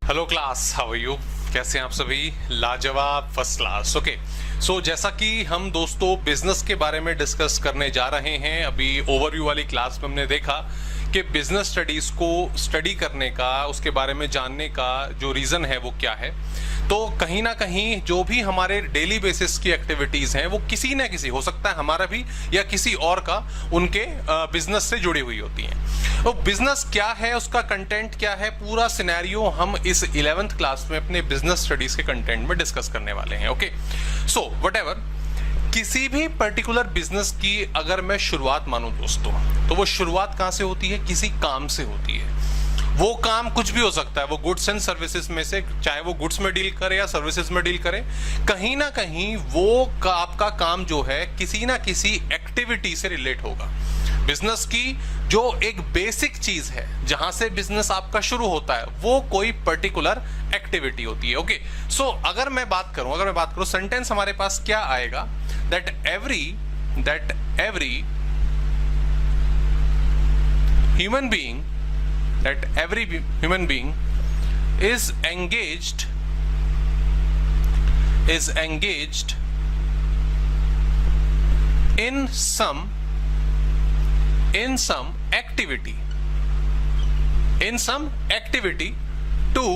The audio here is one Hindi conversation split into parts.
Hello class, how are you? कैसे हैं आप सभी? लाजवाब, फर्स्ट क्लास। ओके, सो जैसा कि हम दोस्तों बिजनेस के बारे में डिस्कस करने जा रहे हैं, अभी ओवरव्यू वाली क्लास में हमने देखा कि बिजनेस स्टडीज को स्टडी करने का, उसके बारे में जानने का जो रीज़न है वो क्या है। तो कहीं ना कहीं जो भी हमारे डेली बेसिस की एक्टिविटीज़ हैं वो किसी ना किसी, हो सकता है हमारा भी या किसी और का, उनके बिजनेस से जुड़ी हुई होती हैं। तो बिजनेस क्या है, उसका कंटेंट क्या है, पूरा सिनेरियो हम इस 11th क्लास में अपने बिजनेस स्टडीज के कंटेंट में डिस्कस करने वाले हैं। ओके, सो व्हाटएवर, किसी भी पर्टिकुलर बिजनेस की अगर मैं शुरुआत मानूं दोस्तों, तो वो शुरुआत कहां से होती है? किसी काम से होती है। वो काम कुछ भी हो सकता है, वो गुड्स एंड सर्विसेज में से, चाहे वो गुड्स में डील करे या सर्विसेज में डील करे, कहीं ना कहीं वो आपका काम जो है किसी ना किसी एक्टिविटी से रिलेट होगा। बिजनेस की जो एक बेसिक चीज है जहां से बिजनेस आपका शुरू होता है, वो कोई पर्टिकुलर एक्टिविटी होती है। ओके, सो अगर मैं बात करूं सेंटेंस हमारे पास क्या आएगा? That every human being is engaged in some activity to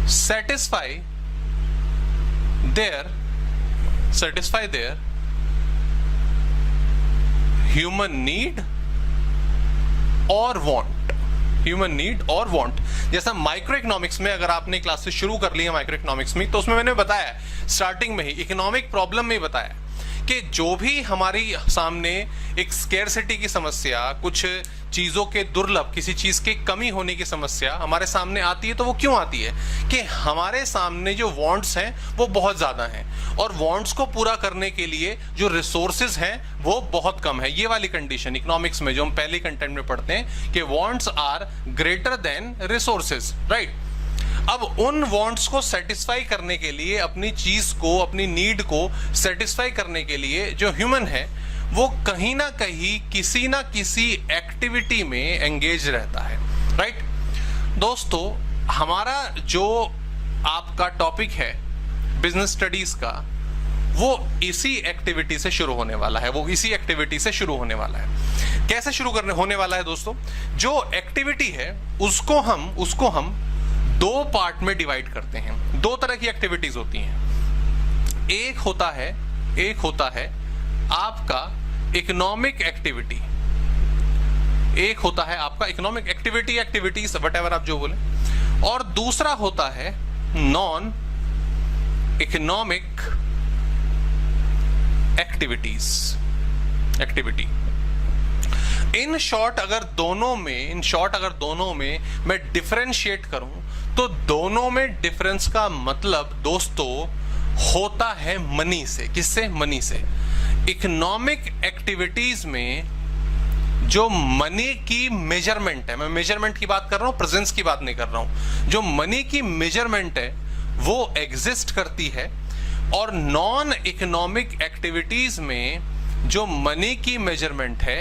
satisfy their human need और वांट। जैसा माइक्रो इकोनॉमिक्स में, अगर आपने क्लासेस शुरू कर ली है माइक्रो इकोनॉमिक्स में, तो उसमें मैंने बताया स्टार्टिंग में ही, इकोनॉमिक प्रॉब्लम में बताया कि जो भी हमारी सामने एक स्केर्सिटी की समस्या, कुछ चीजों के दुर्लभ, किसी चीज की कमी होने की समस्या हमारे सामने आती है, तो वो क्यों आती है? कि हमारे सामने जो वांट्स हैं वो बहुत ज्यादा हैं और वांट्स को पूरा करने के लिए जो रिसोर्सेज हैं वो बहुत कम है। ये वाली कंडीशन इकोनॉमिक्स में जो हम पहले कंटेंट में पढ़ते हैं कि wants are greater than resources, right. अब उन वांट्स को सेटिस्फाई करने के लिए, अपनी चीज को, अपनी नीड को सेटिस्फाई करने के लिए जो ह्यूमन है वो कहीं ना कहीं किसी ना किसी एक्टिविटी में एंगेज रहता है, राइट। दोस्तों, हमारा जो आपका टॉपिक है बिजनेस स्टडीज का, वो इसी एक्टिविटी से शुरू होने वाला है। कैसे शुरू होने वाला है दोस्तों? जो एक्टिविटी है उसको हम दो पार्ट में डिवाइड करते हैं। दो तरह की एक्टिविटीज होती हैं। एक होता है आपका इकोनॉमिक एक्टिविटी, एक्टिविटीज व्हाटएवर आप जो बोले, और दूसरा होता है non economic activity. In short अगर दोनों में मैं डिफरेंशिएट करूं, तो दोनों में डिफरेंस का मतलब दोस्तों होता है मनी से। किससे? मनी से। इकोनॉमिक एक्टिविटीज में जो मनी की मेजरमेंट है, मैं मेजरमेंट की बात कर रहा हूं, प्रेजेंस की बात नहीं कर रहा हूं, जो मनी की मेजरमेंट है वो एग्जिस्ट करती है। और नॉन इकोनॉमिक एक्टिविटीज में जो मनी की मेजरमेंट है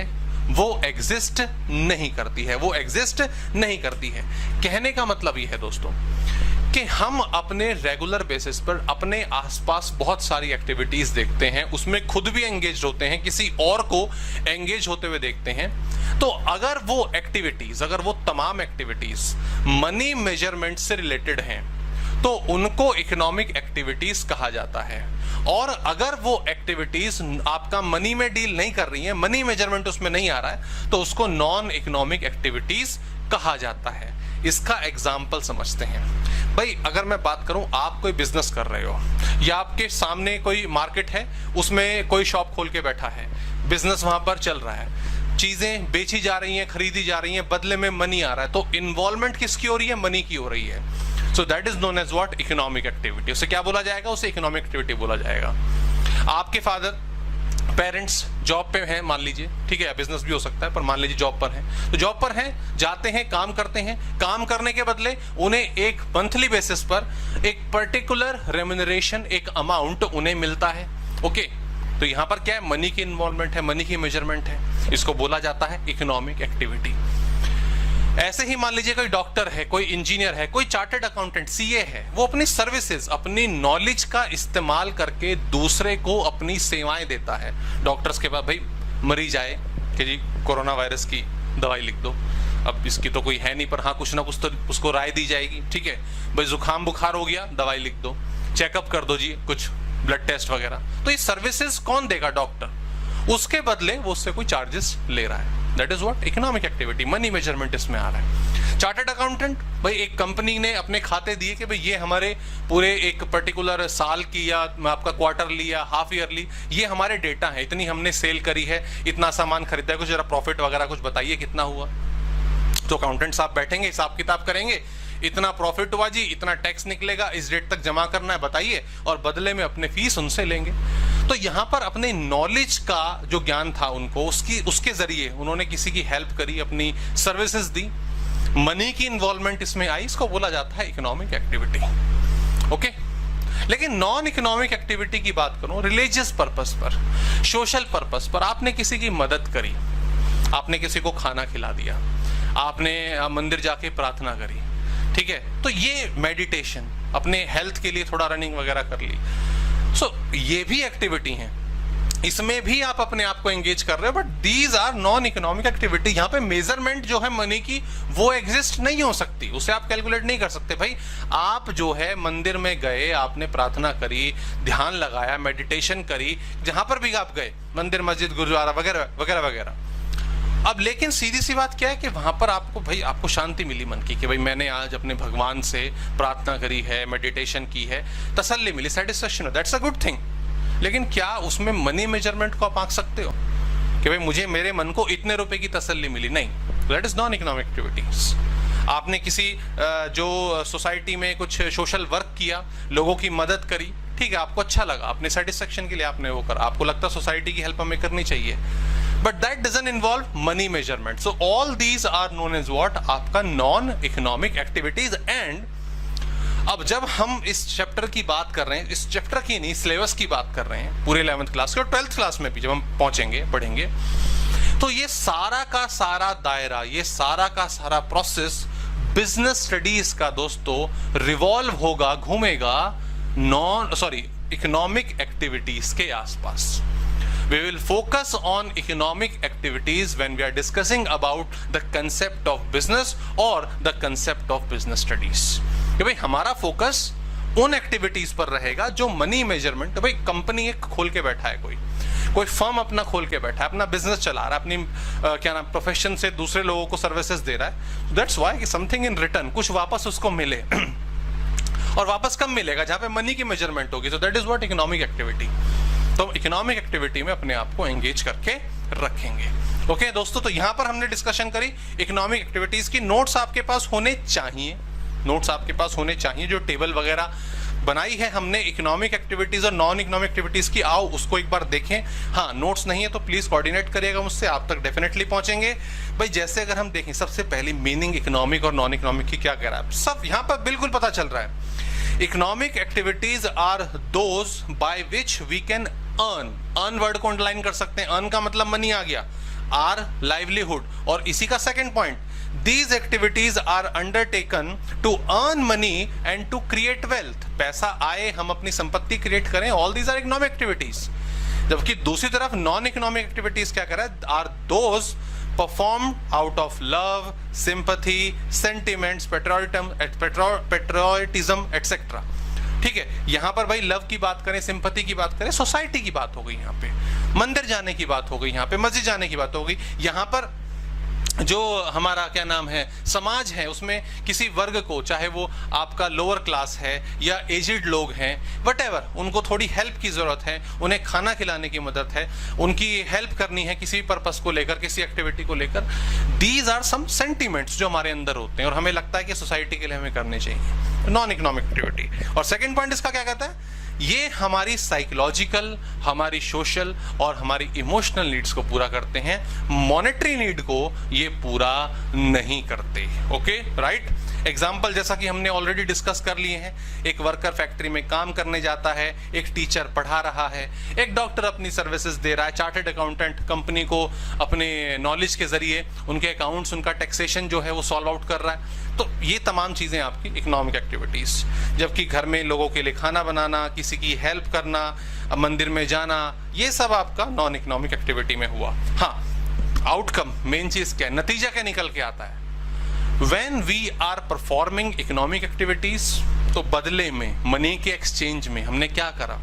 वो एग्जिस्ट नहीं करती है। कहने का मतलब ये है दोस्तों कि हम अपने रेगुलर बेसिस पर अपने आसपास बहुत सारी एक्टिविटीज देखते हैं, उसमें खुद भी एंगेज होते हैं, किसी और को एंगेज होते हुए देखते हैं। तो अगर वो तमाम एक्टिविटीज मनी मेजरमेंट से रिलेटेड हैं तो उनको इकोनॉमिक एक्टिविटीज कहा जाता है। और अगर वो एक्टिविटीज आपका मनी में डील नहीं कर रही है, मनी मेजरमेंट उसमें नहीं आ रहा है, तो उसको नॉन इकोनॉमिक एक्टिविटीज कहा जाता है। इसका एग्जाम्पल समझते हैं। भाई, अगर मैं बात करूं, आप कोई बिजनेस कर रहे हो या आपके सामने कोई मार्केट है, उसमें कोई शॉप खोल के बैठा है, बिजनेस वहां पर चल रहा है, चीजें बेची जा रही हैं, खरीदी जा रही हैं, बदले में मनी आ रहा है, तो इन्वॉल्वमेंट किसकी हो रही है? मनी की हो रही है। So that is known as what? Economic activity. उसे क्या बोला जाएगा? उसे इकोनॉमिक एक्टिविटी बोला जाएगा। आपके फादर, पेरेंट्स जॉब पे हैं मान लीजिए, ठीक है, बिजनेस भी हो सकता है, पर मान लीजिए जॉब पर हैं, तो जॉब पर हैं, जाते हैं, काम करते हैं, काम करने के बदले उन्हें एक मंथली बेसिस पर एक पर्टिकुलर रेम्यूनरेशन, एक अमाउंट उन्हें मिलता है। ओके, तो यहां पर क्या है? मनी की इन्वॉल्वमेंट है, मनी की मेजरमेंट है, इसको बोला जाता है इकोनॉमिक एक्टिविटी। ऐसे ही मान लीजिए कोई डॉक्टर है, कोई इंजीनियर है, कोई चार्टर्ड अकाउंटेंट, सीए है, वो अपनी सर्विसेज, अपनी नॉलेज का इस्तेमाल करके दूसरे को अपनी सेवाएं देता है। डॉक्टर्स के पास भाई मरीज आए कि जी कोरोना वायरस की दवाई लिख दो, अब इसकी तो कोई है नहीं, पर हाँ कुछ ना कुछ तो उसको राय दी जाएगी, ठीक है भाई जुकाम बुखार हो गया दवाई लिख दो, चेकअप कर दो जी, कुछ ब्लड टेस्ट वगैरह। तो ये सर्विसेज कौन देगा? डॉक्टर। उसके बदले वो उससे कोई चार्जेस ले रहा है। That is what economic activity, money measurement इसमें आ रहा है। चार्टर्ड अकाउंटेंट, भाई एक कंपनी ने अपने खाते दिए कि भाई ये हमारे पूरे एक पर्टिकुलर साल की या आपका क्वार्टरली या हाफ ईयरली ये हमारे डेटा है, इतनी हमने सेल करी है, इतना सामान खरीदा है, कुछ जरा प्रॉफिट वगैरह कुछ बताइए कितना हुआ। तो अकाउंटेंट साहब बैठेंगे, हिसाब किताब करेंगे, इतना प्रॉफिट हुआ जी, इतना टैक्स निकलेगा, इस डेट तक जमा करना है बताइए, और बदले में अपने फीस उनसे लेंगे। तो यहां पर अपने नॉलेज का जो ज्ञान था उनको, उसके जरिए उन्होंने किसी की हेल्प करी, अपनी सर्विसेज दी, मनी की इन्वॉल्वमेंट इसमें आई, इसको बोला जाता है इकोनॉमिक एक्टिविटी। ओके, लेकिन नॉन इकोनॉमिक एक्टिविटी की बात करूं, रिलीजियस पर्पस पर, सोशल पर्पस पर, आपने किसी की मदद करी, आपने किसी को खाना खिला दिया, आपने मंदिर जाके प्रार्थना करी, ठीक है, तो ये मेडिटेशन, अपने हेल्थ के लिए थोड़ा रनिंग वगैरह कर ली, सो ये भी एक्टिविटी है, इसमें भी आप अपने आप को एंगेज कर रहे हो, but these are non economic activity. यहाँ पे मेजरमेंट जो है मनी की वो एग्जिस्ट नहीं हो सकती, उसे आप कैलकुलेट नहीं कर सकते। भाई आप जो है मंदिर में गए, आपने प्रार्थना करी, ध्यान लगाया, मेडिटेशन करी, जहां पर भी आप गए, मंदिर मस्जिद गुरुद्वारा वगैरह वगैरह वगैरह। अब लेकिन सीधी सी बात क्या है कि वहां पर आपको शांति मिली मन की कि भाई मैंने आज अपने भगवान से प्रार्थना करी है, मेडिटेशन की है, तसल्ली मिली, satisfaction, that's a good thing. लेकिन क्या उसमें मनी मेजरमेंट को आप आंक सकते हो कि भाई मुझे मेरे मन को इतने रुपए की तसल्ली मिली? नहीं, that is non economic activities. आपने किसी जो सोसाइटी में कुछ सोशल वर्क किया, लोगों की मदद करी, ठीक है, आपको अच्छा लगा, अपने सेटिस्फेक्शन के लिए आपने वो करा, आपको लगता सोसाइटी की हेल्प हमें करनी चाहिए, but that doesn't involve money measurement. So all these are known as what, आपका नॉन इकोनॉमिक एक्टिविटीज। एंड अब जब हम इस चैप्टर की बात कर रहे हैं, इस चैप्टर की नहीं, सिलेबस की बात कर रहे हैं, पूरे 11th क्लास के और 12th क्लास में भी जब हम पहुंचेंगे, पढ़ेंगे, तो ये सारा का सारा दायरा, ये सारा का सारा प्रोसेस बिजनेस स्टडीज का दोस्तों रिवॉल्व होगा, घूमेगा इकोनॉमिक एक्टिविटीज के आसपास। We will focus on economic activities when we are discussing about the concept of business or the concept of business studies. कि भाई हमारा फोकस उन एक्टिविटीज पर रहेगा जो मनी मेजरमेंट, भाई कंपनी एक खोल के बैठा है, कोई फर्म अपना खोल के बैठा है, अपना बिजनेस चला रहा है, अपनी क्या नाम प्रोफेशन से दूसरे लोगों को सर्विसेज दे रहा है, दैट्स व्हाई कि समथिंग इन रिटर्न, कुछ वापस उसको मिले और वापस कम मिलेगा जहां पे मनी की मेजरमेंट होगी। तो that is what economic activity. तो इकोनॉमिक एक्टिविटी में अपने आप को एंगेज करके रखेंगे। ओके दोस्तों, तो यहां पर हमने डिस्कशन करी इकोनॉमिक एक्टिविटीज की। नोट्स आपके पास होने चाहिए, नोट्स आपके पास होने चाहिए, जो टेबल वगैरह बनाई है हमने इकोनॉमिक एक्टिविटीज और नॉन इकोनॉमिक एक्टिविटीज की, आओ उसको एक बार देखें। हाँ, नोट्स नहीं है तो प्लीज कोऑर्डिनेट करिएगा मुझसे, आप तक डेफिनेटली पहुंचेंगे। भाई जैसे अगर हम देखें, सबसे पहली मीनिंग इकोनॉमिक और नॉन इकोनॉमिक की क्या कह रहा है, सब यहाँ पर बिल्कुल पता चल रहा है। Economic activities are those by which we can earn word को अंडरलाइन कर सकते हैं, अर्न का मतलब मनी आ गया, आर लाइवलीहुड, और इसी का second point, these activities are undertaken to earn money and to create wealth, पैसा आए, हम अपनी संपत्ति क्रिएट करें, all these are economic activities। जबकि दूसरी तरफ नॉन इकोनॉमिक एक्टिविटीज क्या कर रहा है, are those performed out of love, sympathy, sentiments, patriotism, etc। ठीक है, यहां पर भाई लव की बात करें, सिंपैथी की बात करें, सोसाइटी की बात हो गई, यहाँ पे मंदिर जाने की बात हो गई, यहाँ पे मस्जिद जाने की बात हो गई, यहाँ पर जो हमारा क्या नाम है समाज है, उसमें किसी वर्ग को, चाहे वो आपका लोअर क्लास है या एजिड लोग हैं, व्हाटएवर, उनको थोड़ी हेल्प की जरूरत है, उन्हें खाना खिलाने की मदद है, उनकी हेल्प करनी है किसी पर्पस को लेकर, किसी एक्टिविटी को लेकर। दीज आर सम सेंटिमेंट्स जो हमारे अंदर होते हैं और हमें लगता है कि सोसाइटी के लिए हमें करने चाहिए, नॉन इकोनॉमिक एक्टिविटी। और सेकेंड पॉइंट इसका क्या कहता है ये हमारी साइकोलॉजिकल, हमारी सोशल और हमारी इमोशनल नीड्स को पूरा करते हैं, मॉनेटरी नीड को ये पूरा नहीं करते। Okay, right. एग्जाम्पल जैसा कि हमने ऑलरेडी डिस्कस कर लिए हैं, एक वर्कर फैक्ट्री में काम करने जाता है, एक टीचर पढ़ा रहा है, एक डॉक्टर अपनी सर्विसेज दे रहा है, चार्टर्ड अकाउंटेंट कंपनी को अपने नॉलेज के जरिए उनके अकाउंट्स, उनका टैक्सेशन जो है वो सॉल्व आउट कर रहा है। तो ये तमाम चीजें आपकी इकोनॉमिक एक्टिविटीज। जबकि घर में लोगों के लिए खाना बनाना, किसी की हेल्प करना, मंदिर में जाना, ये सब आपका नॉन इकोनॉमिक एक्टिविटी में हुआ। हाँ, आउटकम, मेन चीज क्या है, नतीजा क्या निकल के आता है? When we are performing economic activities, तो बदले में मनी के एक्सचेंज में हमने क्या करा?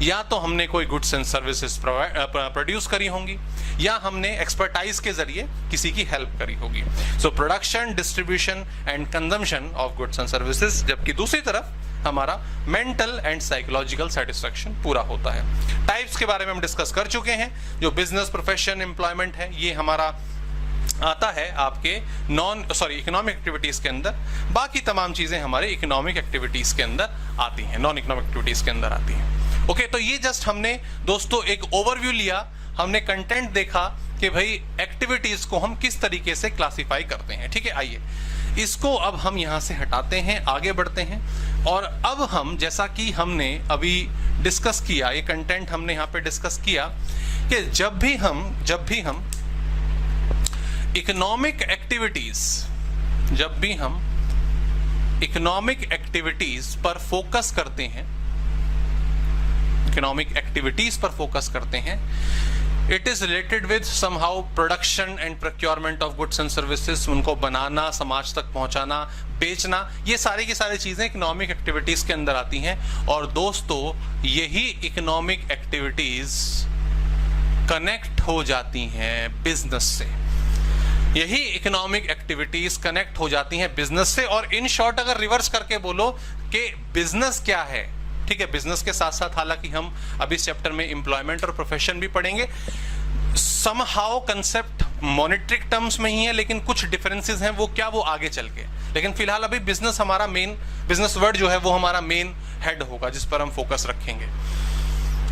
या तो हमने कोई गुड्स एंड सर्विसेज प्रोड्यूस करी होंगी, या हमने एक्सपर्टाइज के जरिए किसी की हेल्प करी होगी। So production, distribution and consumption of goods and services. जबकि दूसरी तरफ हमारा मेंटल एंड साइकोलॉजिकल सेटिस्फैक्शन पूरा होता है। टाइप्स के बारे में हम डिस्कस कर चुके हैं। जो बिजनेस, प्रोफेशन, एम्प्लॉयमेंट है, ये हमारा आता है आपके इकोनॉमिक एक्टिविटीज के अंदर। बाकी तमाम चीजें हमारे इकोनॉमिक एक्टिविटीज के अंदर आती हैं, नॉन इकोनॉमिक एक्टिविटीज के अंदर आती हैं। ओके, तो ये जस्ट हमने दोस्तों एक ओवरव्यू लिया, हमने कंटेंट देखा कि भाई एक्टिविटीज को हम किस तरीके से क्लासिफाई करते हैं। ठीक है, आइए इसको अब हम यहां से हटाते हैं, आगे बढ़ते हैं। और अब हम, जैसा कि हमने अभी डिस्कस किया, ये कंटेंट हमने यहाँ पे डिस्कस किया कि जब भी हम इकोनॉमिक एक्टिविटीज पर फोकस करते हैं, it is related with somehow production and procurement of goods and services. उनको बनाना, समाज तक पहुंचाना, बेचना, ये सारी की सारी चीजें इकोनॉमिक एक्टिविटीज के अंदर आती हैं। और दोस्तों, यही इकोनॉमिक एक्टिविटीज कनेक्ट हो जाती हैं बिजनेस से। यही इकोनॉमिक एक्टिविटीज कनेक्ट हो जाती हैं बिजनेस से। और इन शॉर्ट अगर रिवर्स करके बोलो कि बिजनेस क्या है, ठीक है, बिजनेस के साथ साथ हालांकि हम अभी इस चैप्टर में एम्प्लॉयमेंट और प्रोफेशन भी पढ़ेंगे। समहाउ कंसेप्ट मॉनेटरी टर्म्स में ही है, लेकिन कुछ डिफरेंसेस हैं, वो क्या, वो आगे चल के। लेकिन फिलहाल अभी बिजनेस हमारा मेन, बिजनेस वर्ड जो है वो हमारा मेन हेड होगा जिस पर हम फोकस रखेंगे।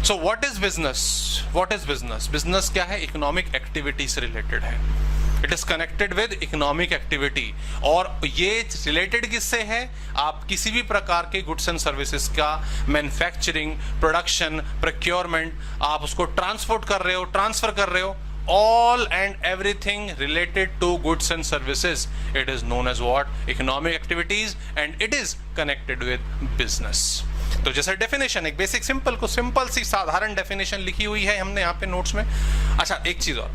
So what is business? Business क्या है? इकोनॉमिक एक्टिविटी से रिलेटेड है। It is connected with economic activity. और ये रिलेटेड किससे है? आप किसी भी प्रकार के गुड्स एंड सर्विसेज का मैन्युफैक्चरिंग, प्रोडक्शन, प्रोक्योरमेंट, आप उसको ट्रांसपोर्ट कर रहे हो, ट्रांसफर कर रहे हो, all and everything related to goods and services, it is known as what? Economic activities, and it is connected with business. तो जैसे डेफिनेशन, एक बेसिक सिंपल सी साधारण डेफिनेशन लिखी हुई है हमने यहाँ पे नोट्स में। अच्छा, एक चीज और,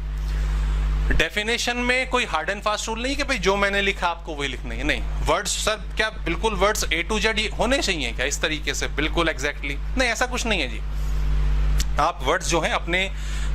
डेफिनेशन में कोई हार्ड एंड फास्ट रूल नहीं कि भाई जो मैंने लिखा आपको वही लिखना है। नहीं, वर्ड्स सर क्या बिल्कुल वर्ड्स A to Z होने चाहिए क्या इस तरीके से बिल्कुल एग्जैक्टली? नहीं, ऐसा कुछ नहीं है जी। आप वर्ड्स जो हैं अपने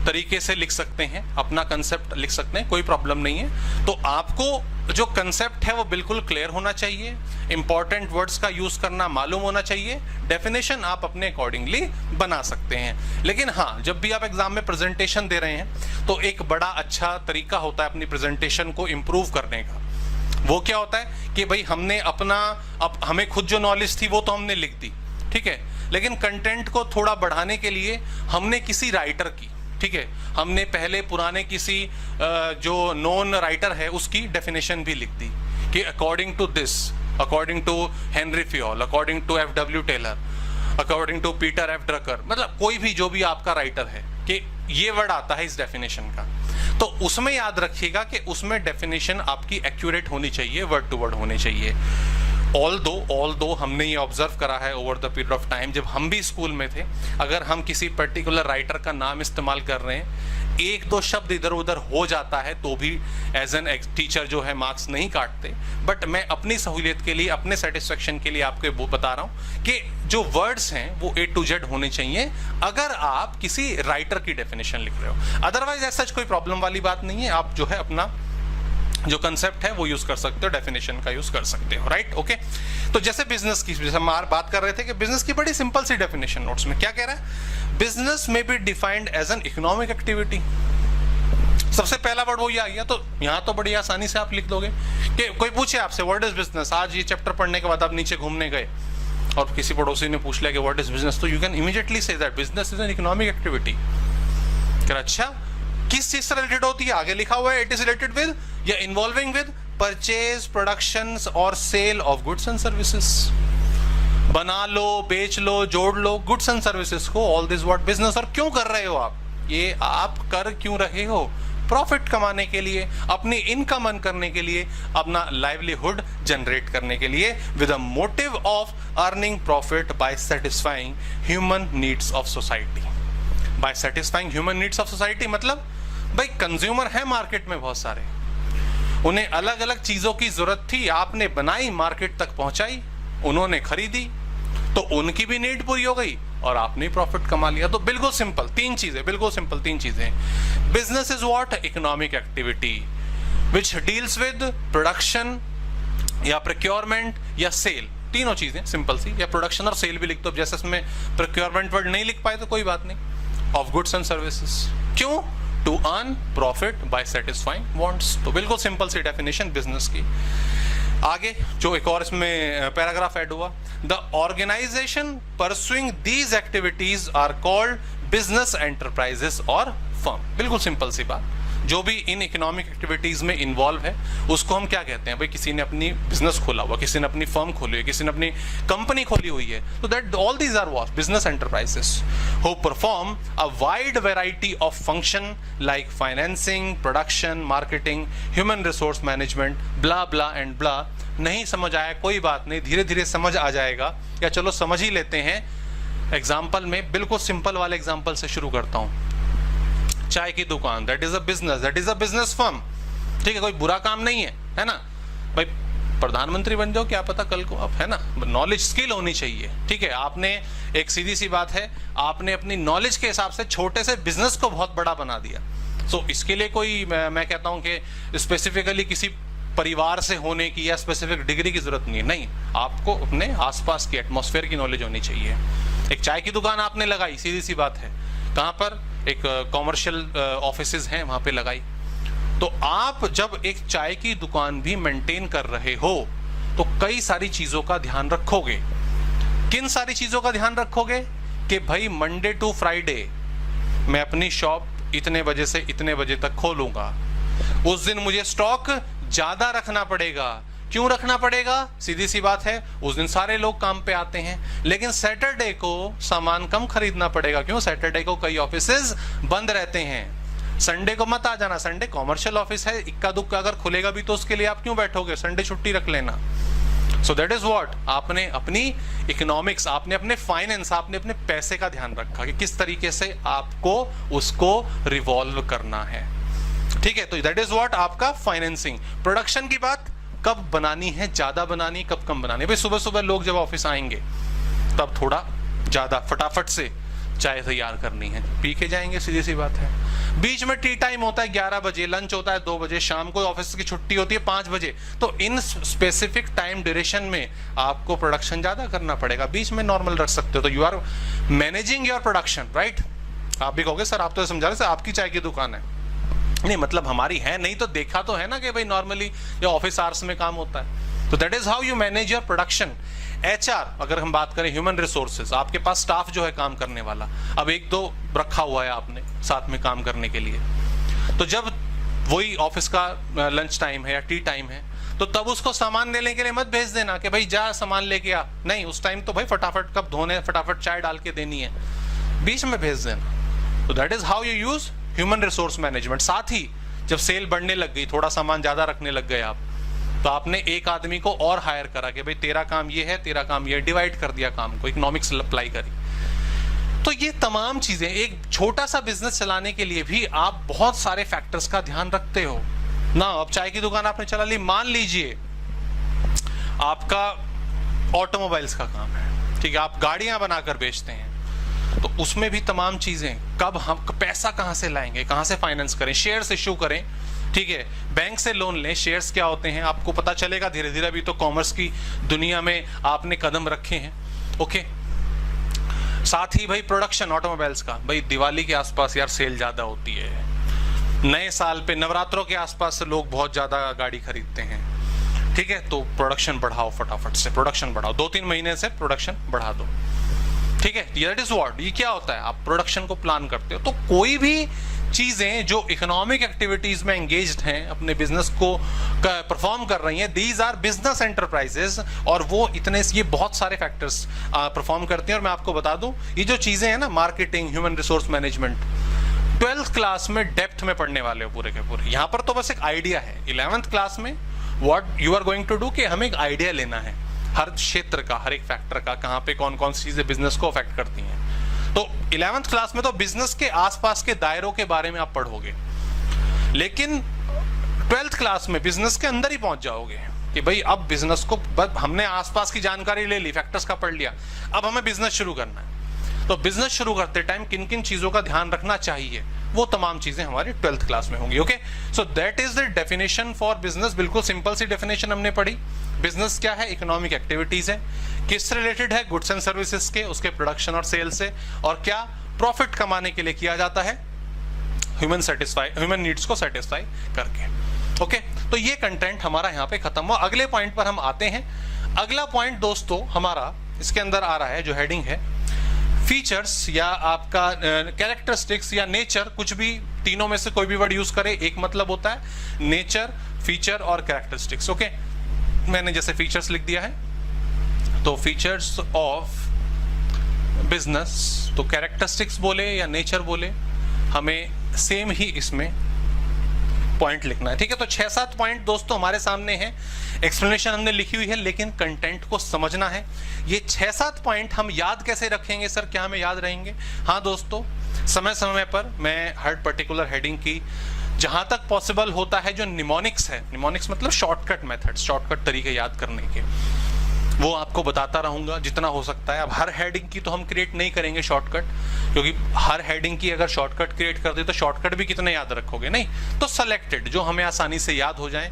तरीके से लिख सकते हैं, अपना कंसेप्ट लिख सकते हैं, कोई प्रॉब्लम नहीं है। तो आपको जो कंसेप्ट है वो बिल्कुल क्लियर होना चाहिए, इंपॉर्टेंट वर्ड्स का यूज करना मालूम होना चाहिए। डेफिनेशन आप अपने अकॉर्डिंगली बना सकते हैं। लेकिन हाँ, जब भी आप एग्जाम में प्रेजेंटेशन दे रहे हैं तो एक बड़ा अच्छा तरीका होता है अपनी प्रेजेंटेशन को इम्प्रूव करने का। वो क्या होता है कि भाई हमने हमें खुद जो नॉलेज थी वो तो हमने लिख दी, ठीक है, लेकिन कंटेंट को थोड़ा बढ़ाने के लिए हमने किसी राइटर की, ठीक है, हमने पहले पुराने किसी जो नॉन राइटर है उसकी डेफिनेशन भी लिख दी कि according to this, according to Henry Fayol, according to F.W. Taylor, according to Peter F. Drucker, मतलब कोई भी जो भी आपका राइटर है कि ये वर्ड आता है इस डेफिनेशन का, तो उसमें याद रखिएगा कि उसमें डेफिनेशन आपकी एक्यूरेट होनी चाहिए, वर्ड टू वर्ड होनी चाहिए। ऑल दो हमने ये ऑब्जर्व करा है over the period of time, जब हम भी स्कूल में थे, अगर हम किसी पर्टिकुलर राइटर का नाम इस्तेमाल कर रहे हैं, एक दो शब्द इधर उधर हो जाता है तो भी एज एन टीचर जो है मार्क्स नहीं काटते। बट मैं अपनी सहूलियत के लिए, अपने सेटिस्फेक्शन के लिए आपको बता रहा हूँ कि जो वर्ड्स हैं वो A to Z होने चाहिए अगर आप किसी राइटर की डेफिनेशन लिख रहे हो। अदरवाइज ऐसा कोई प्रॉब्लम वाली बात नहीं है, आप जो है अपना जो कंसेप्ट है वो यूज कर सकते हो, डेफिनेशन का यूज कर सकते हो, राइट, ओके। तो जैसे बिजनेस की, जैसे हम बात कर रहे थे कि बिजनेस की बड़ी सिंपल सी डेफिनेशन नोट्स में क्या कह रहा है? बिजनेस में be defined as an economic activity. सबसे पहला वर्ड वही आ गया, तो यहाँ तो बड़ी आसानी से आप लिख दोगे कि कोई पूछे आपसे व्हाट इज बिजनेस, आज ये चैप्टर पढ़ने के बाद आप नीचे घूमने गए, और किसी पड़ोसी ने पूछ लिया कि व्हाट इज बिजनेस, तो you can immediately say that business is an economic activity. क्या अच्छा किस चीज से रिलेटेड होती है, आगे लिखा हुआ है इट इज रिलेटेड विद या इन्वॉल्विंग विद परचेज, प्रोडक्शन और sale of goods and services. बना लो, बेच लो, जोड़ लो गुड्स एंड सर्विसेज को, ऑल दिस व्हाट बिजनेस। और क्यों कर रहे हो आप ये, आप कर क्यों रहे हो? प्रॉफिट कमाने के लिए, अपनी इनकम अर्न करने के लिए, अपना लाइवलीहुड जनरेट करने के लिए, with a motive of earning profit by satisfying human needs of society. By satisfying human needs of society मतलब भाई कंज्यूमर है मार्केट में बहुत सारे, उन्हें अलग अलग चीजों की जरूरत थी, आपने बनाई, मार्केट तक पहुंचाई, उन्होंने खरीदी, तो उनकी भी नीड पूरी हो गई और आपने प्रॉफिट कमा लिया। तो बिल्कुल सिंपल तीन चीजें, बिल्कुल सिंपल तीन चीजें। Business is what? Economic activity which deals with production या प्रोक्योरमेंट या सेल, तीनों चीजें सिंपल सी, या प्रोडक्शन और सेल भी लिख दो, जैसे इसमें प्रोक्योरमेंट वर्ड नहीं लिख पाए तो कोई बात नहीं, ऑफ गुड्स एंड सर्विसेज। क्यों? To earn profit by satisfying wants. तो बिल्कुल सिंपल सी डेफिनेशन बिजनेस की। आगे जो एक और इसमें पैराग्राफ ऐड हुआ, the organisation pursuing these activities are called business enterprises और फर्म। बिल्कुल सिंपल सी बात, जो भी इन इकोनॉमिक एक्टिविटीज में इन्वॉल्व है उसको हम क्या कहते हैं? भाई किसी ने अपनी बिजनेस खोला हुआ, किसी ने अपनी फर्म खोली हुई, किसी ने अपनी कंपनी खोली हुई है, तो that all these are what? Business enterprises who perform a wide variety of function like financing, production, marketing, human resource management, blah blah and blah. नहीं समझ आया कोई बात नहीं, धीरे धीरे समझ आ जाएगा, या चलो समझ ही लेते हैं एग्जाम्पल में। बिल्कुल सिंपल वाले एग्जाम्पल से शुरू करता हूं। चाय की दुकान, that is a business, that is a business firm, ठीक है, कोई बुरा काम नहीं है ना भाई। प्रधानमंत्री बन जाओ क्या पता कल को आप, है ना, नॉलेज स्किल होनी चाहिए, ठीक है। आपने एक सीधी सी बात है, आपने अपनी नॉलेज के हिसाब से छोटे से बिजनेस को बहुत बड़ा बना दिया। सो इसके लिए कोई मैं कहता हूं कि स्पेसिफिकली किसी परिवार से होने की या स्पेसिफिक डिग्री की जरूरत नहीं है, नहीं, आपको अपने आसपास की एटमॉस्फेयर की नॉलेज होनी चाहिए। एक चाय की दुकान आपने लगाई, सीधी सी बात है, कहां पर? एक कॉमर्शियल ऑफिसेज हैं वहां पे लगाई। तो आप जब एक चाय की दुकान भी मेंटेन कर रहे हो तो कई सारी चीजों का ध्यान रखोगे। किन सारी चीजों का ध्यान रखोगे? कि भाई मंडे टू फ्राइडे मैं अपनी शॉप इतने बजे से इतने बजे तक खोलूंगा, उस दिन मुझे स्टॉक ज्यादा रखना पड़ेगा। क्यों रखना पड़ेगा? सीधी सी बात है, उस दिन सारे लोग काम पे आते हैं, लेकिन सैटरडे को सामान कम खरीदना पड़ेगा। क्यों? सैटरडे को कई ऑफिसेज बंद रहते हैं। संडे को मत आ जाना, संडे कॉमर्शियल ऑफिस है, इक्का दुक्का अगर खुलेगा भी तो उसके लिए आप क्यों बैठोगे? संडे छुट्टी रख लेना। सो दैट इज व्हाट, आपने अपनी इकोनॉमिक्स, आपने अपने फाइनेंस, आपने अपने पैसे का ध्यान रखा कि किस तरीके से आपको उसको रिवॉल्व करना है, ठीक है। तो दैट इज व्हाट आपका फाइनेंसिंग। प्रोडक्शन की बात, कब बनानी है, ज्यादा बनानी, कब कम बनानी है। भाई सुबह सुबह लोग जब ऑफिस आएंगे तब थोड़ा ज्यादा फटाफट से चाय तैयार करनी है, पी के जाएंगे, सीधी सी बात है। बीच में टी टाइम होता है 11 बजे, लंच होता है 2 बजे, शाम को ऑफिस की छुट्टी होती है 5 बजे। तो इन स्पेसिफिक टाइम ड्यूरेशन में आपको प्रोडक्शन ज्यादा करना पड़ेगा। बीच में नॉर्मल रख सकते हो। तो you are managing your production, right. आप भी कहोगे सर आप तो समझा रहे, सर आपकी चाय की दुकान है। नहीं मतलब हमारी है नहीं, तो देखा तो है ना कि भाई नॉर्मली या ऑफिस आवर्स में काम होता है। तो that is how you manage your production. HR, अगर हम बात करें ह्यूमन रिसोर्सेज, आपके पास स्टाफ जो है काम करने वाला, अब 1-2 रखा हुआ है आपने साथ में काम करने के लिए, तो जब वही ऑफिस का लंच टाइम है या टी टाइम है तो तब उसको सामान लेने के लिए मत भेज देना कि भाई जा सामान लेके आ। नहीं, उस टाइम तो भाई फटाफट कप धोने, फटाफट चाय डाल के देनी है, बीच में भेज देना। तो that is how you use human resource management. साथ ही जब सेल बढ़ने लग गई, थोड़ा सामान ज्यादा रखने लग गए आप, तो आपने एक आदमी को और हायर करा कि भाई तेरा काम ये है, तेरा काम ये, डिवाइड कर दिया काम को, इकोनॉमिक्स अप्लाई करी। तो ये तमाम चीजें, एक छोटा सा बिजनेस चलाने के लिए भी आप बहुत सारे फैक्टर्स का ध्यान रखते हो ना। अब चाय की दुकान आपने चला ली, मान लीजिए आपका ऑटोमोबाइल्स का काम है, ठीक है, आप गाड़ियां बनाकर बेचते हैं, तो उसमें भी तमाम चीजें, कब हम पैसा कहां से लाएंगे, कहां से फाइनेंस करें, शेयर्स इश्यू करें, ठीक है, बैंक से लोन लें। शेयर्स क्या होते हैं आपको पता चलेगा धीरे धीरे। अभी तो कॉमर्स की दुनिया में आपने कदम रखे हैं, ओके। साथ ही भाई प्रोडक्शन ऑटोमोबाइल्स का, भाई दिवाली के आसपास यार सेल ज्यादा होती है, नए साल पे, नवरात्रों के आसपास से लोग बहुत ज्यादा गाड़ी खरीदते हैं, ठीक है, तो प्रोडक्शन बढ़ाओ, फटाफट से प्रोडक्शन बढ़ाओ, 2-3 महीने से प्रोडक्शन बढ़ा दो, ठीक है। दैट इज व्हाट, ये क्या होता है, आप प्रोडक्शन को प्लान करते हो। तो कोई भी चीजें जो इकोनॉमिक एक्टिविटीज में एंगेज्ड हैं, अपने बिजनेस को परफॉर्म कर रही हैं, दीज आर बिजनेस एंटरप्राइजेस, और वो ये बहुत सारे फैक्टर्स परफॉर्म करते हैं। और मैं आपको बता दूं, ये जो चीजें हैं ना, marketing, human resource management, 12th class में डेप्थ में पढ़ने वाले हो पूरे के पूरे। यहां पर तो बस एक आइडिया है। 11th क्लास में what you are going to do, कि हमें एक आइडिया लेना है हर क्षेत्र का, हर एक फैक्टर का, कहां पे कौन कौन सी चीजें बिजनेस को अफेक्ट करती हैं। तो 11th क्लास में तो बिजनेस के आसपास के दायरों के बारे में आप पढ़ोगे, लेकिन 12th क्लास में बिजनेस के अंदर ही पहुंच जाओगे कि भाई अब बिजनेस को, हमने आसपास की जानकारी ले ली, फैक्टर्स का पढ़ लिया, अब हमें बिजनेस शुरू करना है। तो बिजनेस शुरू करते टाइम किन किन चीजों का ध्यान रखना चाहिए, वो तमाम चीजें हमारी 12th क्लास में होंगी। Okay, so that is the definition for business. बिल्कुल सिंपल सी डेफिनेशन हमने पढ़ी। बिजनेस क्या है, इकोनॉमिक एक्टिविटीज है, किससे रिलेटेड है, गुड्स एंड सर्विसेज के, उसके प्रोडक्शन और सेल से, और क्या प्रॉफिट कमाने के लिए किया जाता है, ह्यूमन नीड्स को सेटिस्फाई करके। ओके, तो ये कंटेंट हमारा यहाँ पे खत्म हुआ। अगले पॉइंट पर हम आते हैं। अगला पॉइंट दोस्तों हमारा इसके अंदर आ रहा है, जो हेडिंग है फीचर्स या आपका कैरेक्टरिस्टिक्स या नेचर, कुछ भी तीनों में से कोई भी वर्ड यूज करे, एक मतलब होता है नेचर, फीचर और कैरेक्टरिस्टिक्स। ओके, मैंने जैसे फीचर्स लिख दिया है, तो फीचर्स ऑफ बिजनेस, तो कैरेक्टरिस्टिक्स बोले या नेचर बोले, हमें सेम ही इसमें पॉइंट लिखना है। ठीक है, तो 6-7 पॉइंट दोस्तों हमारे सामने हैं, एक्सप्लेनेशन हमने लिखी हुई है, लेकिन कंटेंट को समझना है। ये 6-7 पॉइंट हम याद कैसे रखेंगे सर, क्या हमें याद रहेंगे? हाँ दोस्तों, समय समय पर मैं हर पर्टिकुलर हेडिंग की जहां तक पॉसिबल होता है, जो निमोनिक्स है, निमोनिक्स मतलब शॉर्टकट मेथड, शॉर्टकट तरीके याद करने के, वो आपको बताता रहूंगा जितना हो सकता है। अब हर हेडिंग की तो हम क्रिएट नहीं करेंगे शॉर्टकट, क्योंकि हर हेडिंग की अगर शॉर्टकट क्रिएट कर दे तो शॉर्टकट भी कितने याद रखोगे, नहीं। तो सेलेक्टेड जो हमें आसानी से याद हो जाए,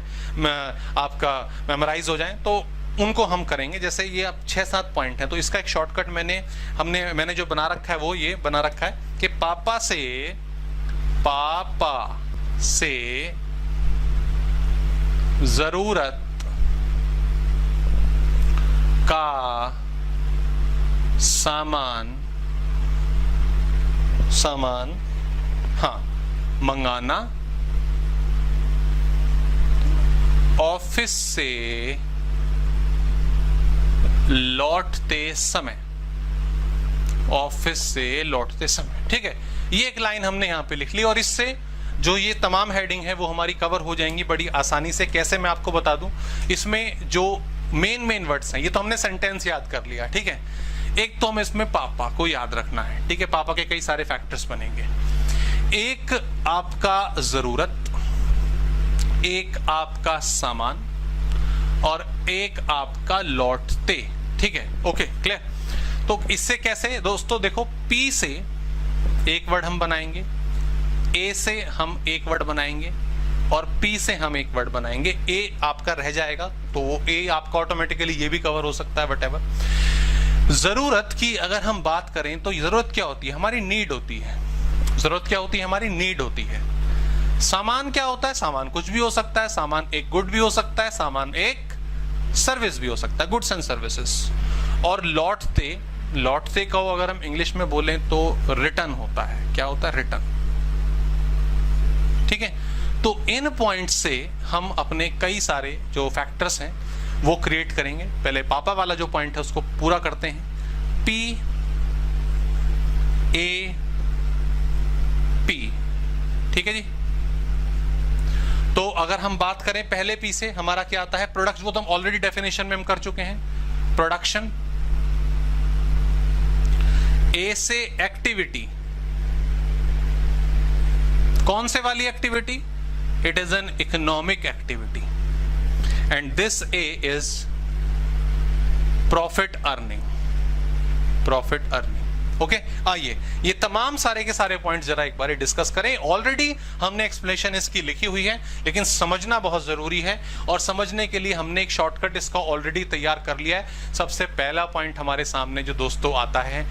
आपका मेमोराइज हो जाए, तो उनको हम करेंगे। जैसे ये अब 6-7 पॉइंट है, तो इसका एक शॉर्टकट मैंने जो बना रखा है वो ये बना रखा है कि पापा से जरूरत का सामान हाँ मंगाना, ऑफिस से लौटते समय, ठीक है। ये एक लाइन हमने यहां पे लिख ली, और इससे जो ये तमाम हेडिंग है वो हमारी कवर हो जाएंगी बड़ी आसानी से। कैसे, मैं आपको बता दूं, इसमें जो मेन वर्ड्स हैं, ये तो हमने सेंटेंस याद कर लिया, ठीक है। एक तो हमें इसमें पापा को याद रखना है, ठीक है, पापा के कई सारे फैक्टर्स बनेंगे। एक आपका जरूरत, एक आपका सामान, और एक आपका लौटते, ठीक है। Okay, clear. तो इससे कैसे दोस्तों, देखो, पी से एक वर्ड हम बनाएंगे, ए से हम एक वर्ड बनाएंगे, और पी से हम एक वर्ड बनाएंगे। ए आपका रह जाएगा, तो वो ए आपका ऑटोमेटिकली ये भी कवर हो सकता है, वट एवर। जरूरत की अगर हम बात करें तो जरूरत क्या होती है, हमारी नीड होती है। जरूरत क्या होती है, हमारी नीड होती है। सामान क्या होता है, सामान कुछ भी हो सकता है, सामान एक गुड भी हो सकता है, सामान एक सर्विस भी हो सकता है, गुड्स एंड सर्विसेज। और लौटते को अगर हम इंग्लिश में बोलें तो रिटर्न होता है। क्या होता है, रिटर्न, ठीक है। तो इन पॉइंट्स से हम अपने कई सारे जो फैक्टर्स हैं वो क्रिएट करेंगे। पहले पापा वाला जो पॉइंट है उसको पूरा करते हैं, पी ए पी, ठीक है जी। तो अगर हम बात करें पहले पी से, हमारा क्या आता है, प्रोडक्ट, वो तो हम ऑलरेडी डेफिनेशन में हम कर चुके हैं, प्रोडक्शन। ए से एक्टिविटी, कौन से वाली activity, it is an economic activity, and this A is profit earning. Okay, आइए ये तमाम सारे के सारे पॉइंट्स जरा एक बार डिस्कस करें। ऑलरेडी हमने एक्सप्लेनेशन इसकी लिखी हुई है, लेकिन समझना बहुत जरूरी है, और समझने के लिए हमने एक शॉर्टकट इसका ऑलरेडी तैयार कर लिया है। सबसे पहला पॉइंट हमारे सामने जो दोस्तों आता है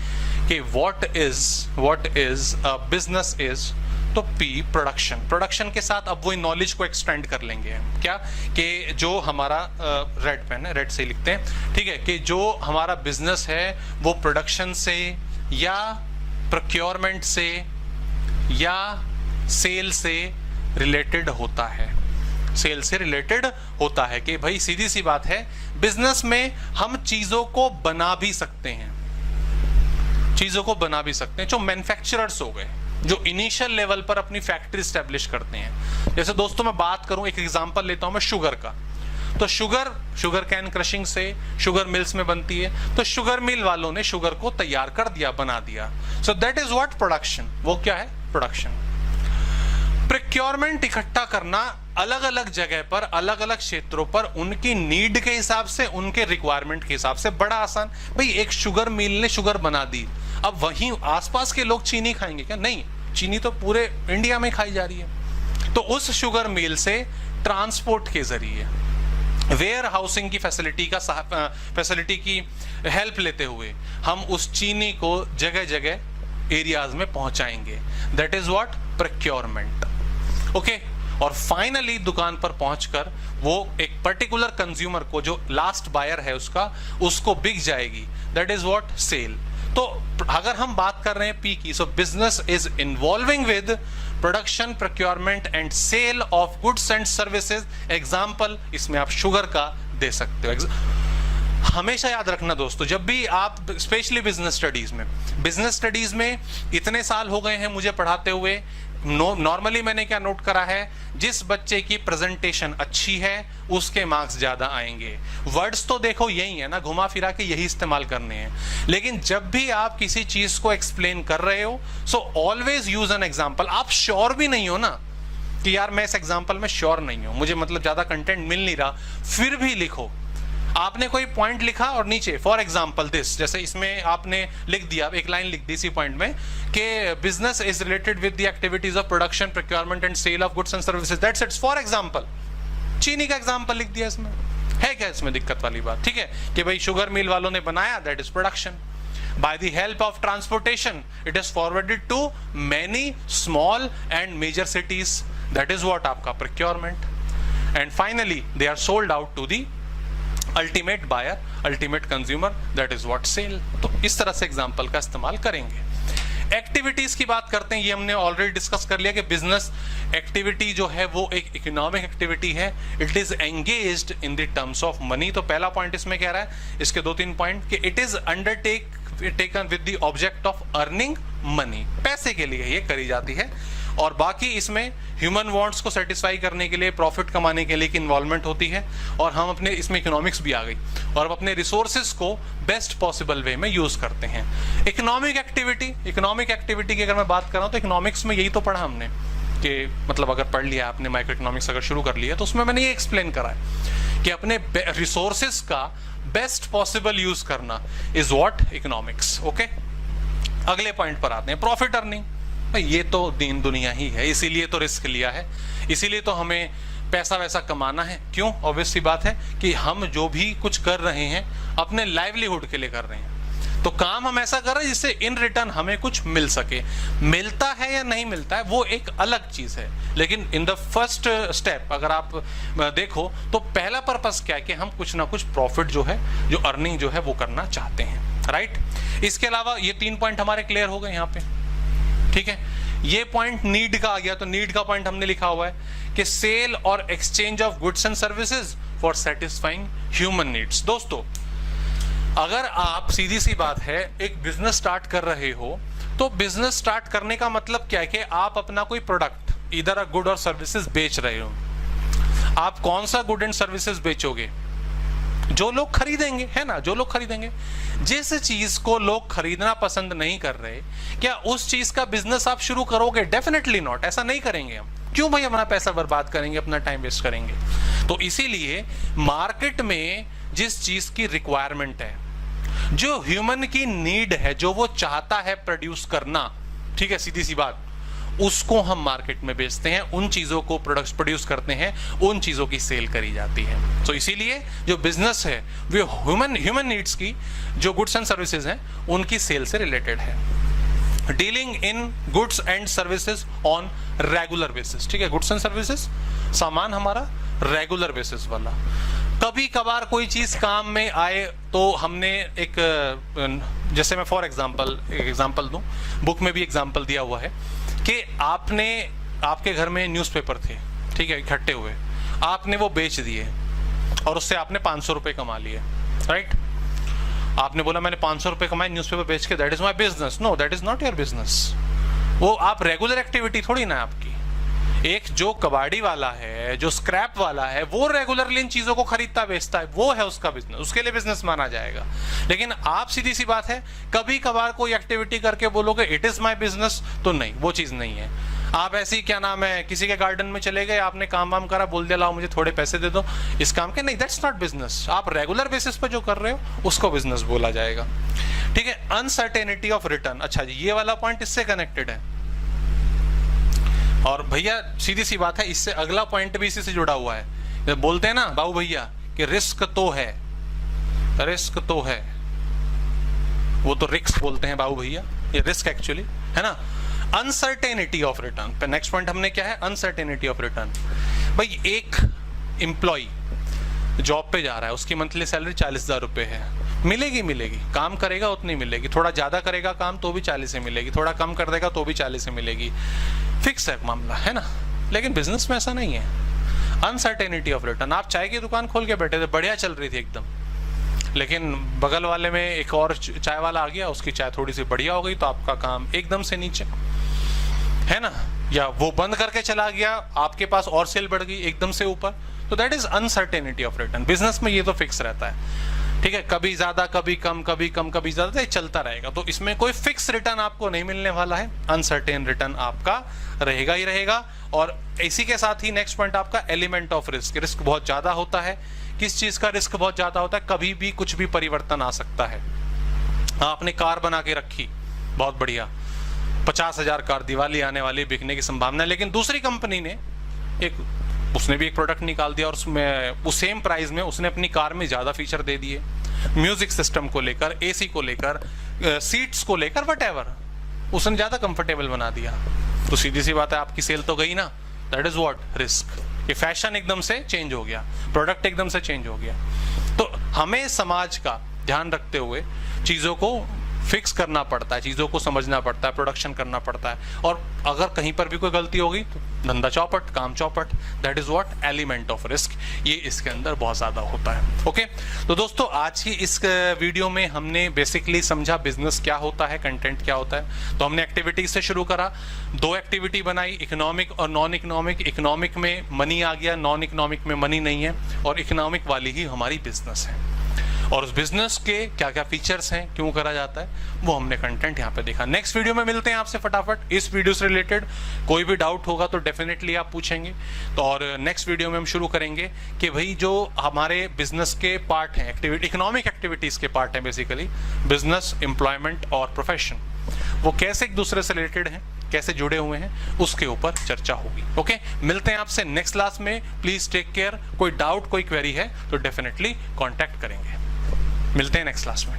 कि what is a business is, तो P प्रोडक्शन, प्रोडक्शन के साथ अब वही नॉलेज को एक्सटेंड कर लेंगे हम, क्या कि जो हमारा रेड पेन है, रेड से लिखते हैं, ठीक है, कि जो हमारा बिजनेस है वो प्रोडक्शन से या प्रोक्योरमेंट से या सेल से रिलेटेड होता है, सेल से रिलेटेड होता है। कि भाई सीधी सी बात है, बिजनेस में हम चीजों को बना भी सकते हैं, चीजों को बना भी सकते हैं। जो मैन्युफैक्चरर्स हो गए, जो इनिशियल लेवल पर अपनी फैक्ट्री स्टैब्लिश करते हैं, जैसे दोस्तों मैं बात करूं, एक एग्जांपल लेता हूं मैं शुगर का, तो शुगर कैन क्रशिंग से शुगर मिल्स में बनती है, तो शुगर मिल वालों ने शुगर को तैयार कर दिया, बना दिया। सो दैट इज व्हाट प्रोडक्शन, वो क्या है प्रोडक्शन। प्रोक्योरमेंट इकट्ठा करना अलग अलग जगह पर, अलग अलग क्षेत्रों पर, उनकी नीड के हिसाब से, उनके रिक्वायरमेंट के हिसाब से, बड़ा आसान। भाई एक शुगर मिल ने शुगर बना दी, अब वहीं आसपास के लोग चीनी खाएंगे क्या? नहीं, चीनी तो पूरे इंडिया में खाई जा रही है। तो उस शुगर मिल से ट्रांसपोर्ट के जरिए, वेयर हाउसिंग की फैसिलिटी की हेल्प लेते हुए हम उस चीनी को जगह जगह एरियाज में पहुंचाएंगे। That is what procurement. Okay, और फाइनली दुकान पर पहुंचकर वो एक पर्टिकुलर कंज्यूमर को, जो लास्ट बायर है उसका, उसको बिक जाएगी। That is what sale. तो अगर हम बात कर रहे हैं पी की, so business is involving with production, procurement and sale of goods and services. Example इसमें आप शुगर का दे सकते हो। हमेशा याद रखना दोस्तों, जब भी आप, स्पेशली बिजनेस स्टडीज में इतने साल हो गए हैं मुझे पढ़ाते हुए, नॉर्मली मैंने क्या नोट करा है, जिस बच्चे की प्रेजेंटेशन अच्छी है उसके मार्क्स ज्यादा आएंगे। वर्ड्स तो देखो यही है ना, घुमा फिरा के यही इस्तेमाल करने हैं, लेकिन जब भी आप किसी चीज को एक्सप्लेन कर रहे हो, so always use an example. आप श्योर भी नहीं हो ना कि यार मैं इस एग्जांपल में श्योर नहीं हूं, मुझे मतलब ज्यादा कंटेंट मिल नहीं रहा, फिर भी लिखो। आपने कोई पॉइंट लिखा और नीचे फॉर एग्जाम्पल दिस, जैसे इसमें आपने लिख दिया, एक लाइन लिख दी इसी पॉइंट में कि business is related with the activities of production, procurement and sale of goods and services. That's it's for example. चीनी का एग्जाम्पल लिख दिया इसमें, है क्या इसमें दिक्कत वाली बात? ठीक है, कि भाई शुगर मिल वालों ने बनाया, that is production. By the help of transportation, it is forwarded to many small and major cities. That is what आपका procurement. And finally, they are sold out to the ultimate buyer, ultimate consumer. That is what sale. तो इस तरह से एग्जाम्पल का इस्तेमाल करेंगे। एक्टिविटीज की बात करते हैं, ये हमने ऑलरेडी डिस्कस कर लिया कि बिजनेस एक्टिविटी जो है वो एक इकोनॉमिक एक्टिविटी है। It is engaged in the terms of money. तो पहला पॉइंट इसमें कह रहा है, इसके 2-3 पॉइंट, कि it is taken with the object of earning money, पैसे के लिए ये करी जाती है। और बाकी इसमें ह्यूमन वांट्स को सेटिस्फाई करने के लिए, प्रॉफिट कमाने के लिए की इन्वॉल्वमेंट होती है। और हम अपने इसमें इकोनॉमिक्स भी आ गई, और हम अपने रिसोर्सेज को बेस्ट पॉसिबल वे में यूज करते हैं। इकोनॉमिक एक्टिविटी की अगर मैं बात कर रहा हूं तो इकोनॉमिक्स में यही तो पढ़ा हमने, कि मतलब अगर पढ़ लिया आपने, माइक्रो इकोनॉमिक्स अगर शुरू कर लिया, तो उसमें मैंने ये एक्सप्लेन करा है कि अपने रिसोर्सेज का बेस्ट पॉसिबल यूज करना इज व्हाट इकोनॉमिक्स। ओके, अगले पॉइंट पर आते हैं, प्रॉफिट अर्निंग। ये तो दीन दुनिया ही है, इसीलिए तो रिस्क लिया है, इसीलिए तो हमें पैसा वैसा कमाना है। क्यों? ऑब्वियस सी बात है कि हम जो भी कुछ कर रहे हैं अपने लाइवलीहुड के लिए कर रहे हैं, तो काम हम ऐसा कर रहे हैं जिससे इन रिटर्न हमें कुछ मिल सके। मिलता है या नहीं मिलता है वो एक अलग चीज है, लेकिन इन द फर्स्ट स्टेप अगर आप देखो तो पहला पर्पस क्या है कि हम कुछ ना कुछ प्रॉफिट जो है, जो अर्निंग जो है वो करना चाहते हैं, राइट। इसके अलावा ये 3 पॉइंट हमारे क्लियर हो गए यहाँ पे, ठीक है। ये पॉइंट नीड का आ गया, तो नीड का पॉइंट हमने लिखा हुआ है कि सेल और exchange of goods and services for satisfying human needs. दोस्तों, अगर आप, सीधी सी बात है, एक बिजनेस स्टार्ट कर रहे हो, तो बिजनेस स्टार्ट करने का मतलब क्या है कि आप अपना कोई प्रोडक्ट, इधर अ गुड और सर्विसेज बेच रहे हो। आप कौन सा गुड एंड सर्विसेज बेचोगे? जो लोग खरीदेंगे, है ना, जो लोग खरीदेंगे। जिस चीज को लोग खरीदना पसंद नहीं कर रहे, क्या उस चीज का बिजनेस आप शुरू करोगे? डेफिनेटली नॉट, ऐसा नहीं करेंगे हम। क्यों भाई अपना पैसा बर्बाद करेंगे, अपना टाइम वेस्ट करेंगे? तो इसीलिए मार्केट में जिस चीज की रिक्वायरमेंट है, जो ह्यूमन की नीड है, जो वो चाहता है प्रोड्यूस करना, ठीक है, सीधी सी बात, उसको हम मार्केट में बेचते हैं, उन चीजों को प्रोड्यूस करते हैं, उन चीजों की सेल करी जाती है। तो इसीलिए जो बिजनेस है वो ह्यूमन नीड्स की, जो गुड्स एंड सर्विसेज हैं, उनकी सेल से रिलेटेड है। Dealing in goods and services on regular basis, ठीक है, गुड्स एंड सर्विसेज, सामान हमारा रेगुलर बेसिस वाला। कभी कभार कोई चीज काम में आए तो हमने एक, जैसे मैं फॉर एग्जांपल एक एग्जांपल दूं, बुक में भी एग्जांपल दिया हुआ है कि आपके घर में न्यूज़पेपर थे, ठीक है, इकट्ठे हुए, आपने वो बेच दिए और उससे आपने 500 रुपए कमा लिए, राइट। आपने बोला मैंने 500 रुपए कमाए न्यूज़पेपर बेच के, that is my business. No, that is not your business. वो आप रेगुलर एक्टिविटी थोड़ी ना आपकी। एक जो कबाड़ी वाला है, जो स्क्रैप वाला है, वो रेगुलरली इन चीजों को खरीदता बेचता है, वो है उसका बिजनेस, उसके लिए बिजनेस माना जाएगा। लेकिन आप, सीधी सी बात है, कभी कभार कोई एक्टिविटी करके बोलोगे इट इज माय बिजनेस, तो नहीं, वो चीज नहीं है। आप ऐसे ही, क्या नाम है, किसी के गार्डन में चले गए, आपने काम वाम करा, बोल दिया लाओ मुझे थोड़े पैसे दे दो इस काम के, नहीं, दैट्स नॉट बिजनेस। आप रेगुलर बेसिस पे जो कर रहे हो उसको बिजनेस बोला जाएगा, ठीक है। अनसर्टेनिटी ऑफ रिटर्न, अच्छा जी, ये वाला पॉइंट इससे कनेक्टेड है। और भैया सीधी सी बात है, इससे अगला पॉइंट भी इसी से जुड़ा हुआ है। बोलते हैं ना बाबू भैया कि रिस्क तो है, रिस्क तो है, वो तो रिस्क बोलते हैं बाबू भैया, ये रिस्क एक्चुअली है ना। अनसर्टेनिटी ऑफ रिटर्न पे नेक्स्ट पॉइंट हमने क्या है, अनसर्टेनिटी ऑफ रिटर्न। भाई एक एम्प्लॉय जॉब पे जा रहा है, उसकी मंथली सैलरी 40,000 रुपए है, मिलेगी, काम करेगा उतनी मिलेगी, थोड़ा ज्यादा करेगा काम तो भी 40 से मिलेगी, थोड़ा कम कर देगा तो भी 40 से मिलेगी, फिक्स है मामला, है ना। लेकिन बिजनेस में ऐसा नहीं है, अनसर्टेनिटी ऑफ रिटर्न। आप चाय की दुकान खोल के बैठे थे, बढ़िया चल रही थी एकदम, लेकिन बगल वाले में एक और चाय वाला आ गया, उसकी चाय थोड़ी सी बढ़िया हो गई तो आपका काम एकदम से नीचे, है ना। या वो बंद करके चला गया, आपके पास और सेल बढ़ गई एकदम से ऊपर, तो that is uncertainty of return. Business में ये तो फिक्स रहता है, ठीक है, कभी ज्यादा कभी कम, कभी कम कभी ज्यादा, ये चलता रहेगा। तो इसमें कोई फिक्स रिटर्न आपको नहीं मिलने वाला है, अनसर्टेन रिटर्न आपका रहेगा ही रहेगा। और इसी के साथ ही नेक्स्ट पॉइंट आपका एलिमेंट ऑफ रिस्क। रिस्क बहुत ज्यादा होता है। किस चीज का रिस्क बहुत ज्यादा होता है? कभी भी कुछ भी परिवर्तन आ सकता है। आपने कार बना के रखी, बहुत बढ़िया, 50,000 कार, दिवाली आने वाली, बिकने की संभावना है, लेकिन दूसरी कंपनी ने उसने भी एक प्रोडक्ट निकाल दिया और उसमें उस सेम प्राइस में उसने अपनी कार में ज्यादा फीचर दे दिए, म्यूजिक सिस्टम को लेकर, एसी को लेकर, सीट्स को लेकर, व्हाटएवर, उसने ज्यादा कंफर्टेबल बना दिया। तो सीधी सी बात है, आपकी सेल तो गई ना। That is what, risk. ये फैशन एकदम से चेंज हो गया, प्रोडक्ट एकदम से चेंज हो गया। तो हमें समाज का ध्यान रखते हुए चीजों को फिक्स करना पड़ता है, चीजों को समझना पड़ता है, प्रोडक्शन करना पड़ता है। और अगर कहीं पर भी कोई गलती होगी तो धंधा चौपट, काम चौपट। That is what, element of risk. ये इसके अंदर बहुत ज्यादा होता है। ओके, तो दोस्तों आज ही इस वीडियो में हमने बेसिकली समझा बिजनेस क्या होता है, कंटेंट क्या होता है। तो हमने एक्टिविटी से शुरू करा, 2 एक्टिविटी बनाई, इकोनॉमिक और नॉन इकोनॉमिक। इकोनॉमिक में मनी आ गया, नॉन इकोनॉमिक में मनी नहीं है, और इकोनॉमिक वाली ही हमारी बिजनेस है। और उस बिजनेस के क्या क्या फीचर्स हैं, क्यों करा जाता है, वो हमने कंटेंट यहाँ पे देखा। नेक्स्ट वीडियो में मिलते हैं आपसे फटाफट। इस वीडियो से रिलेटेड कोई भी डाउट होगा तो डेफिनेटली आप पूछेंगे। तो और नेक्स्ट वीडियो में हम शुरू करेंगे कि भाई जो हमारे बिजनेस के पार्ट हैं, एक्टिविटी, इकोनॉमिक एक्टिविटीज के पार्ट हैं, बेसिकली बिजनेस, एम्प्लॉयमेंट और प्रोफेशन, वो कैसे एक दूसरे से रिलेटेड हैं, कैसे जुड़े हुए हैं, उसके ऊपर चर्चा होगी। ओके, मिलते हैं आपसे नेक्स्ट क्लास में। Please take care. कोई डाउट, कोई क्वेरी है तो डेफिनेटली कॉन्टैक्ट करेंगे। मिलते हैं नेक्स्ट क्लास में।